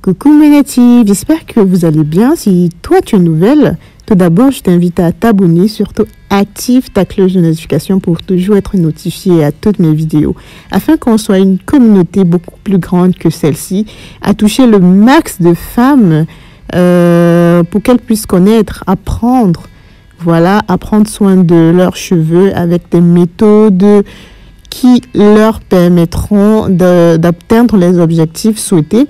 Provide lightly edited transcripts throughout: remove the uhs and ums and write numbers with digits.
Coucou mes natifs, j'espère que vous allez bien. Si toi tu es nouvelle, tout d'abord je t'invite à t'abonner, surtout active ta cloche de notification pour toujours être notifié à toutes mes vidéos, afin qu'on soit une communauté beaucoup plus grande que celle-ci, à toucher le max de femmes pour qu'elles puissent connaître, apprendre, voilà, à prendre soin de leurs cheveux avec des méthodes qui leur permettront d'atteindre les objectifs souhaités.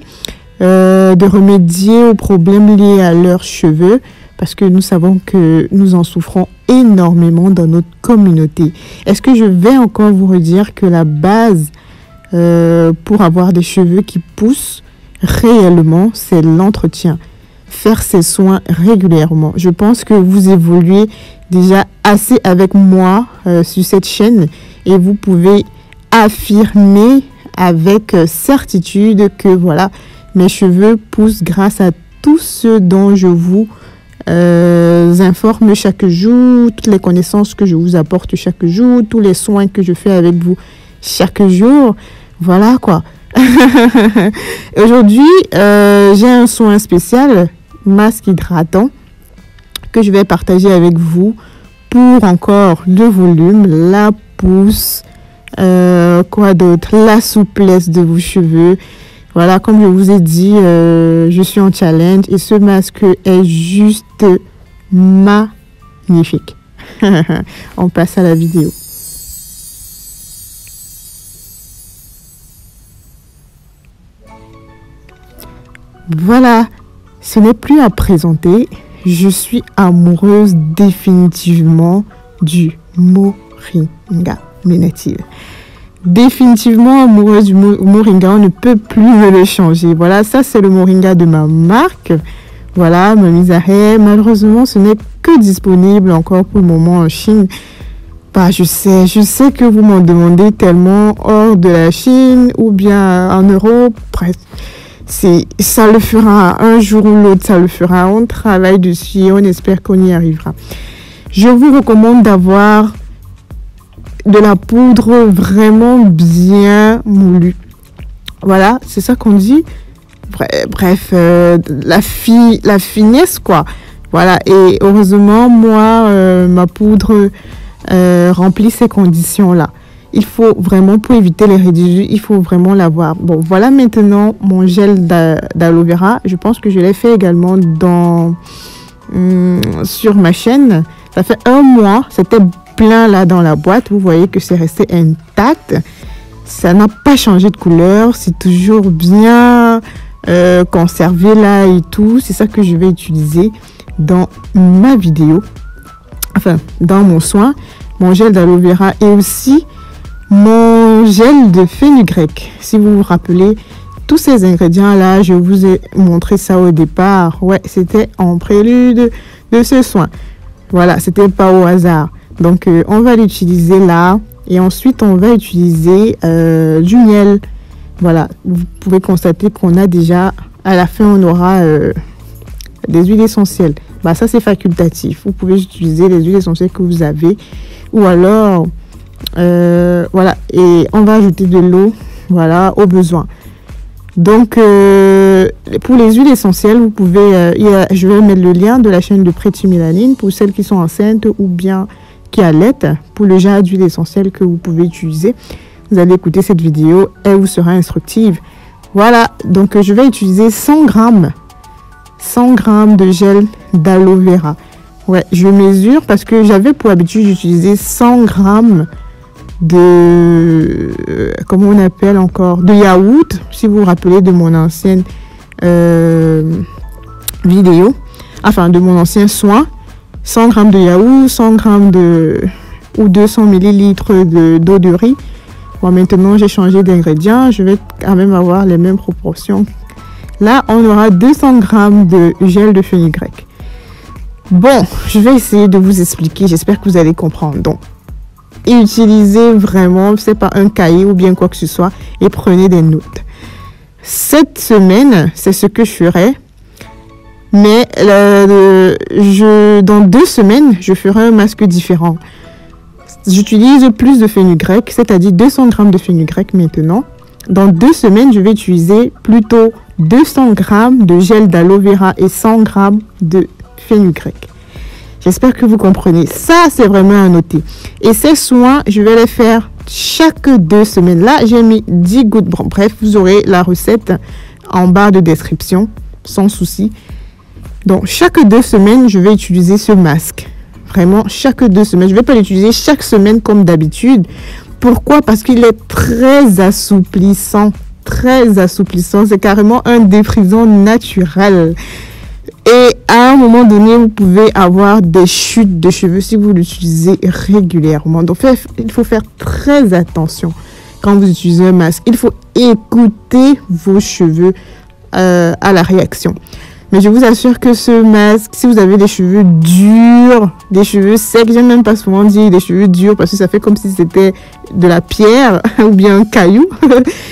De remédier aux problèmes liés à leurs cheveux, parce que nous savons que nous en souffrons énormément dans notre communauté. Est-ce que je vais encore vous redire que la base pour avoir des cheveux qui poussent réellement, c'est l'entretien. Faire ses soins régulièrement. Je pense que vous évoluez déjà assez avec moi sur cette chaîne et vous pouvez affirmer avec certitude que voilà, mes cheveux poussent grâce à tout ce dont je vous informe chaque jour, toutes les connaissances que je vous apporte chaque jour, tous les soins que je fais avec vous chaque jour. Voilà quoi. Aujourd'hui, j'ai un soin spécial, masque hydratant, que je vais partager avec vous pour encore le volume, la pousse, quoi d'autre, la souplesse de vos cheveux. Voilà, comme je vous ai dit, je suis en challenge et ce masque est juste magnifique. On passe à la vidéo. Voilà, ce n'est plus à présenter. Je suis amoureuse définitivement du moringa, mes natives. Définitivement amoureuse du moringa, on ne peut plus me le changer. Voilà, ça c'est le moringa de ma marque. Voilà, ma mise à hair. Malheureusement, ce n'est que disponible encore pour le moment en Chine. Bah, je sais que vous m'en demandez tellement hors de la Chine ou bien en Europe. Bref, ça le fera un jour ou l'autre, ça le fera. On travaille dessus et on espère qu'on y arrivera. Je vous recommande d'avoir de la poudre vraiment bien moulue. Voilà, c'est ça qu'on dit. Bref, la finesse, quoi. Voilà, et heureusement, moi, ma poudre remplit ces conditions-là. Il faut vraiment, pour éviter les résidus, il faut vraiment l'avoir. Bon, voilà maintenant mon gel d'aloe vera. Je pense que je l'ai fait également sur ma chaîne. Ça fait un mois, c'était plein là dans la boîte. Vous voyez que c'est resté intact. Ça n'a pas changé de couleur. C'est toujours bien conservé là et tout. C'est ça que je vais utiliser dans ma vidéo. Enfin, dans mon soin. Mon gel d'aloe vera et aussi mon gel de fenugrec. Si vous vous rappelez, tous ces ingrédients là, je vous ai montré ça au départ. Ouais, c'était en prélude de ce soin. Voilà, c'était pas au hasard. Donc, on va l'utiliser là. Et ensuite, on va utiliser du miel. Voilà, vous pouvez constater qu'on a déjà, à la fin, on aura des huiles essentielles. Bah, ça, c'est facultatif. Vous pouvez utiliser les huiles essentielles que vous avez. Ou alors, voilà. Et on va ajouter de l'eau, voilà, au besoin. Donc, pour les huiles essentielles, vous pouvez, je vais mettre le lien de la chaîne de Pretty Mélanine pour celles qui sont enceintes ou bien qui allaitent, pour le genre d'huile essentielle que vous pouvez utiliser. Vous allez écouter cette vidéo, elle vous sera instructive. Voilà, donc je vais utiliser 100 grammes de gel d'aloe vera. Ouais, je mesure parce que j'avais pour habitude d'utiliser 100 grammes de comment on appelle encore, de yaourt, si vous vous rappelez de mon ancienne vidéo, enfin de mon ancien soin. 100 grammes de yaourt, 100 grammes ou 200 millilitres d'eau de riz. Bon, maintenant j'ai changé d'ingrédients, je vais quand même avoir les mêmes proportions. Là on aura 200 grammes de gel de fenugrec. Bon, je vais essayer de vous expliquer, j'espère que vous allez comprendre. Donc, utilisez vraiment, c'est pas un cahier ou bien quoi que ce soit, et prenez des notes. Cette semaine, c'est ce que je ferai. Mais dans 2 semaines, je ferai un masque différent. J'utilise plus de fenugrec, c'est-à-dire 200 grammes de fenugrec maintenant. Dans 2 semaines, je vais utiliser plutôt 200 grammes de gel d'aloe vera et 100 grammes de fenugrec. J'espère que vous comprenez. Ça, c'est vraiment à noter. Et ces soins, je vais les faire chaque 2 semaines. Là, j'ai mis 10 gouttes. Bon, bref, vous aurez la recette en barre de description, sans souci. Donc, chaque 2 semaines, je vais utiliser ce masque. Vraiment, chaque 2 semaines. Je ne vais pas l'utiliser chaque semaine comme d'habitude. Pourquoi? Parce qu'il est très assouplissant. Très assouplissant. C'est carrément un défrisant naturel. Et à un moment donné, vous pouvez avoir des chutes de cheveux si vous l'utilisez régulièrement. Donc, il faut faire très attention quand vous utilisez un masque. Il faut écouter vos cheveux à la réaction. Mais je vous assure que ce masque, si vous avez des cheveux durs, des cheveux secs, j'aime même pas souvent dire des cheveux durs parce que ça fait comme si c'était de la pierre ou bien un caillou.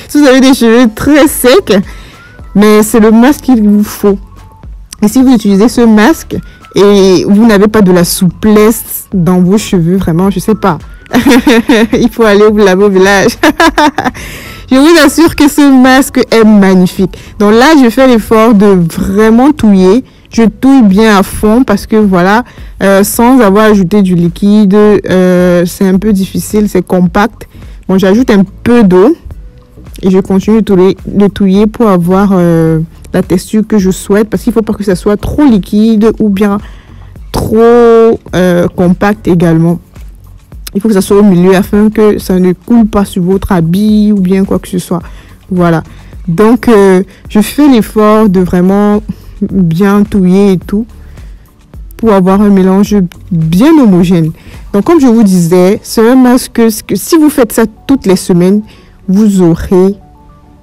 Si vous avez des cheveux très secs, mais c'est le masque qu'il vous faut. Et si vous utilisez ce masque et vous n'avez pas de la souplesse dans vos cheveux, vraiment, je sais pas. Il faut aller vous laver au village. Je vous assure que ce masque est magnifique. Donc là, je fais l'effort de vraiment touiller. Je touille bien à fond parce que voilà, sans avoir ajouté du liquide, c'est un peu difficile, c'est compact. Bon, j'ajoute un peu d'eau et je continue de touiller pour avoir la texture que je souhaite parce qu'il ne faut pas que ça soit trop liquide ou bien trop compact également. Il faut que ça soit au milieu afin que ça ne coule pas sur votre habit ou bien quoi que ce soit. Voilà. Donc, je fais l'effort de vraiment bien touiller et tout pour avoir un mélange bien homogène. Donc, comme je vous disais, c'est un masque que si vous faites ça toutes les semaines, vous aurez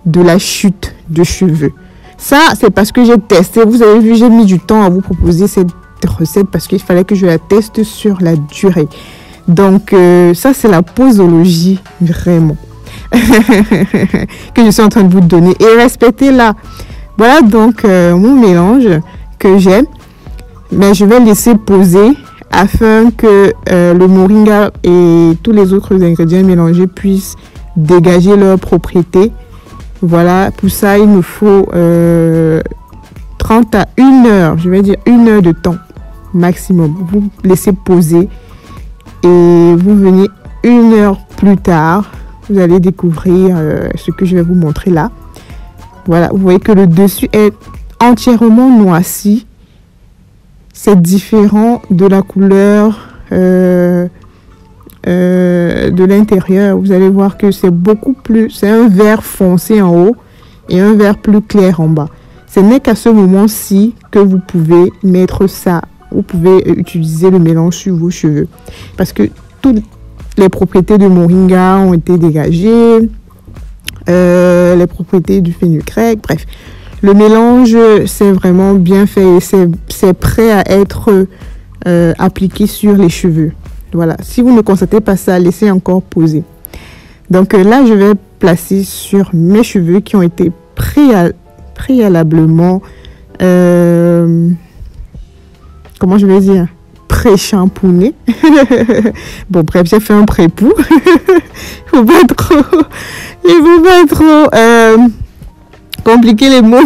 de la chute de cheveux. Ça, c'est parce que j'ai testé. Vous avez vu, j'ai mis du temps à vous proposer cette recette parce qu'il fallait que je la teste sur la durée. Donc, ça, c'est la posologie, vraiment, que je suis en train de vous donner. Et respectez-la. Voilà donc mon mélange que j'ai. Mais je vais laisser poser afin que le moringa et tous les autres ingrédients mélangés puissent dégager leurs propriétés. Voilà, pour ça, il me faut 30 à 1 heure, je vais dire 1 heure de temps maximum. Vous laissez poser. Et vous venez 1 heure plus tard, vous allez découvrir ce que je vais vous montrer là. Voilà, vous voyez que le dessus est entièrement noirci. C'est différent de la couleur de l'intérieur. Vous allez voir que c'est beaucoup plus, c'est un vert foncé en haut et un vert plus clair en bas. Ce n'est qu'à ce moment-ci que vous pouvez mettre ça. Vous pouvez utiliser le mélange sur vos cheveux. Parce que toutes les propriétés de moringa ont été dégagées. Les propriétés du fenugrec. Bref, le mélange, c'est vraiment bien fait. Et c'est prêt à être appliqué sur les cheveux. Voilà. Si vous ne constatez pas ça, laissez encore poser. Donc là, je vais placer sur mes cheveux qui ont été préalablement... comment je vais dire, pré-shampooné. Bon, bref, j'ai fait un pré-pou. Il faut pas trop compliquer les mots.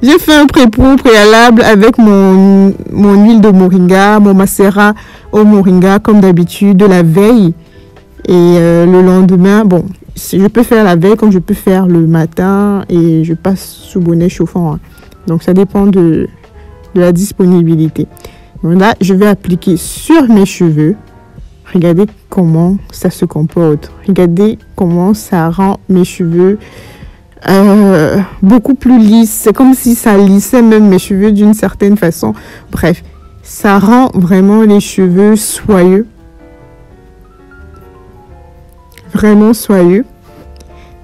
J'ai fait un pré-pou préalable avec mon huile de moringa, mon macérat au moringa, comme d'habitude, de la veille. Et le lendemain, bon, je peux faire la veille comme je peux faire le matin et je passe sous bonnet chauffant. Hein. Donc, ça dépend de la disponibilité. Donc là, je vais appliquer sur mes cheveux. Regardez comment ça se comporte. Regardez comment ça rend mes cheveux beaucoup plus lisses. C'est comme si ça lissait même mes cheveux d'une certaine façon. Bref, ça rend vraiment les cheveux soyeux. Vraiment soyeux.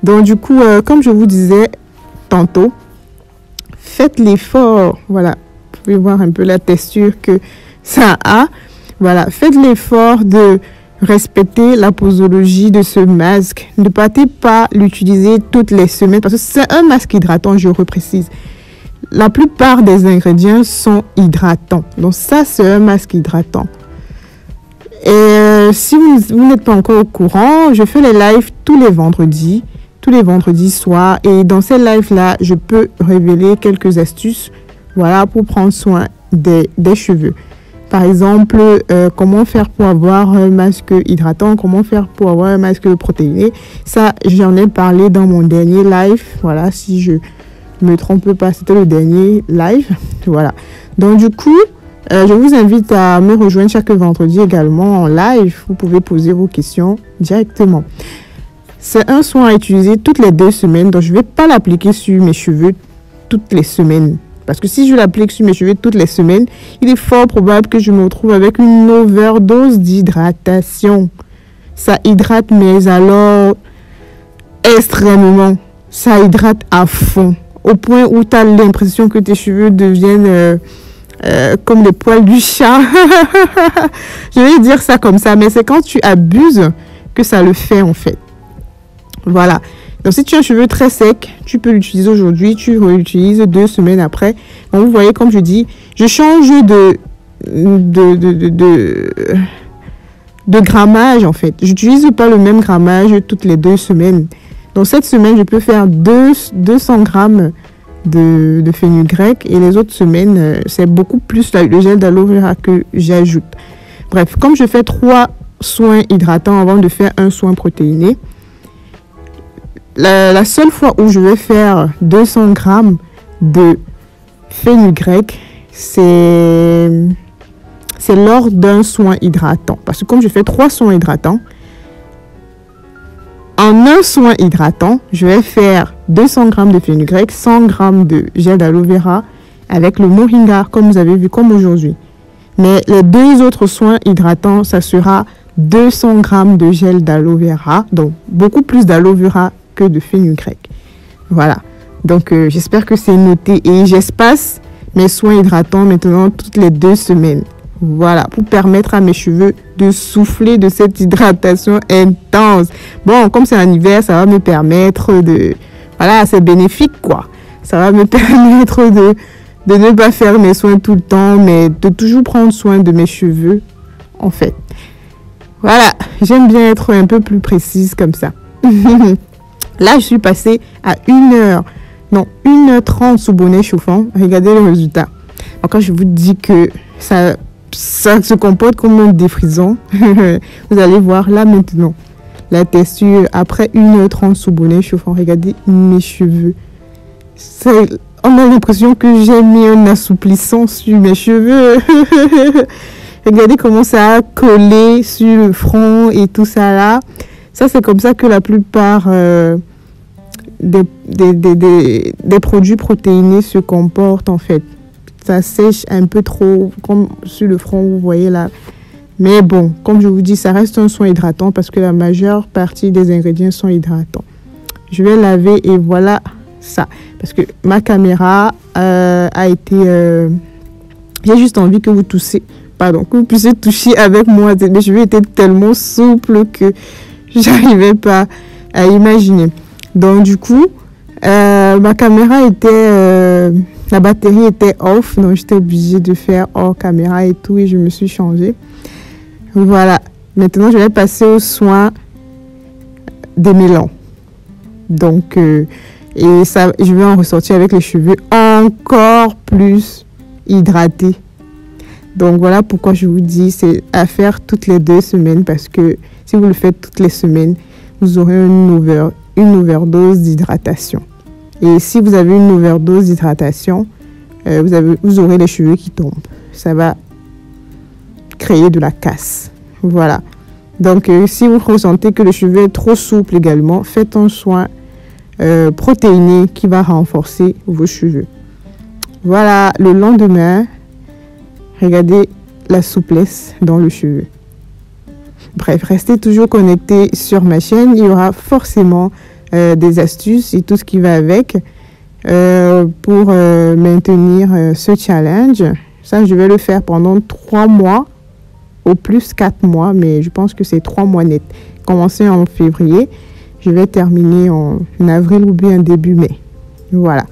Donc du coup, comme je vous disais tantôt, faites l'effort. Voilà. Vous pouvez voir un peu la texture que ça a. Voilà, faites l'effort de respecter la posologie de ce masque. Ne partez pas l'utiliser toutes les semaines parce que c'est un masque hydratant, je reprécise. La plupart des ingrédients sont hydratants. Donc ça, c'est un masque hydratant. Et si vous n'êtes pas encore au courant, je fais les lives tous les vendredis tous les vendredis soirs. Et dans ces lives-là, je peux révéler quelques astuces, voilà, pour prendre soin des cheveux. Par exemple, comment faire pour avoir un masque hydratant, comment faire pour avoir un masque protéiné. Ça, j'en ai parlé dans mon dernier live. Voilà, si je me trompe pas, c'était le dernier live. Voilà. Donc du coup, je vous invite à me rejoindre chaque vendredi également en live. Vous pouvez poser vos questions directement. C'est un soin à utiliser toutes les 2 semaines. Donc je ne vais pas l'appliquer sur mes cheveux toutes les semaines. Parce que si je l'applique sur mes cheveux toutes les semaines, il est fort probable que je me retrouve avec une overdose d'hydratation. Ça hydrate, mais alors extrêmement. Ça hydrate à fond. Au point où tu as l'impression que tes cheveux deviennent comme les poils du chat. Je vais dire ça comme ça, mais c'est quand tu abuses que ça le fait en fait. Voilà. Donc, si tu as un cheveu très sec, tu peux l'utiliser aujourd'hui, tu réutilises 2 semaines après. Donc, vous voyez, comme je dis, je change de grammage, en fait. Je n'utilise pas le même grammage toutes les 2 semaines. Donc, cette semaine, je peux faire 200 grammes de fenugrec et les autres semaines, c'est beaucoup plus le gel d'aloe vera que j'ajoute. Bref, comme je fais 3 soins hydratants avant de faire un soin protéiné, la seule fois où je vais faire 200 grammes de fenugrec, c'est lors d'un soin hydratant. Parce que comme je fais 3 soins hydratants, en un soin hydratant, je vais faire 200 grammes de fenugrec, 100 grammes de gel d'aloe vera avec le moringa, comme vous avez vu, comme aujourd'hui. Mais les 2 autres soins hydratants, ça sera 200 grammes de gel d'aloe vera, donc beaucoup plus d'aloe vera que de fenugrec. Voilà. Donc, j'espère que c'est noté et j'espace mes soins hydratants maintenant toutes les 2 semaines. Voilà, pour permettre à mes cheveux de souffler de cette hydratation intense. Bon, comme c'est en hiver, ça va me permettre de... Voilà, c'est bénéfique, quoi. Ça va me permettre de ne pas faire mes soins tout le temps, mais de toujours prendre soin de mes cheveux, en fait. Voilà, j'aime bien être un peu plus précise comme ça. Là, je suis passée à 1h30 sous bonnet chauffant. Regardez le résultat. Donc, quand je vous dis que ça se comporte comme un défrisant, vous allez voir là maintenant la texture après 1h30 sous bonnet chauffant. Regardez mes cheveux. On a l'impression que j'ai mis un assouplissant sur mes cheveux. Regardez comment ça a collé sur le front et tout ça là. Ça, c'est comme ça que la plupart des produits protéinés se comportent en fait. Ça sèche un peu trop, comme sur le front, vous voyez là. Mais bon, comme je vous dis, ça reste un soin hydratant parce que la majeure partie des ingrédients sont hydratants. Je vais laver et voilà ça. Parce que ma caméra a été... j'ai juste envie que vous toussiez, pardon, que vous puissiez toucher avec moi. Mes cheveux étaient tellement souples que j'arrivais pas à imaginer. Donc du coup, ma caméra était... la batterie était off, donc j'étais obligée de faire hors caméra et tout, et je me suis changée. Voilà. Maintenant, je vais passer aux soins des mélans. Donc, et ça, je vais en ressortir avec les cheveux encore plus hydratés. Donc, voilà pourquoi je vous dis, c'est à faire toutes les 2 semaines, parce que si vous le faites toutes les semaines, vous aurez une overdose d'hydratation. Et si vous avez une overdose d'hydratation, vous aurez les cheveux qui tombent. Ça va créer de la casse. Voilà. Donc, si vous ressentez que le cheveu est trop souple également, faites un soin protéiné qui va renforcer vos cheveux. Voilà. Le lendemain, regardez la souplesse dans le cheveu. Bref, restez toujours connectés sur ma chaîne. Il y aura forcément des astuces et tout ce qui va avec pour maintenir ce challenge. Ça, je vais le faire pendant 3 mois, au plus 4 mois, mais je pense que c'est 3 mois net. Commencer en février, je vais terminer en avril ou bien début mai. Voilà.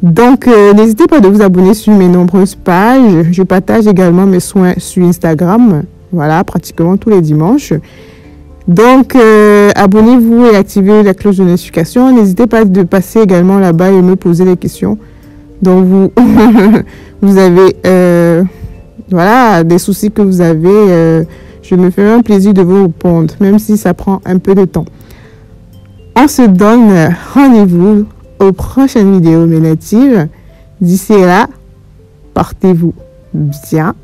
Donc, n'hésitez pas de vous abonner sur mes nombreuses pages. Je partage également mes soins sur Instagram. Voilà, pratiquement tous les dimanches. Donc, abonnez-vous et activez la cloche de notification. N'hésitez pas de passer également là-bas et me poser des questions. Donc, vous avez voilà, des soucis que vous avez. Je me ferai un plaisir de vous répondre, même si ça prend un peu de temps. On se donne rendez-vous aux prochaines vidéos natives. D'ici là, portez-vous bien.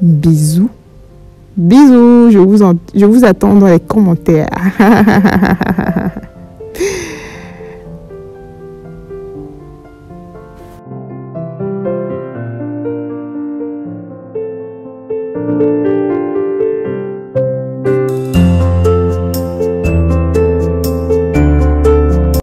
Bisous. Bisous. Je vous attends dans les commentaires.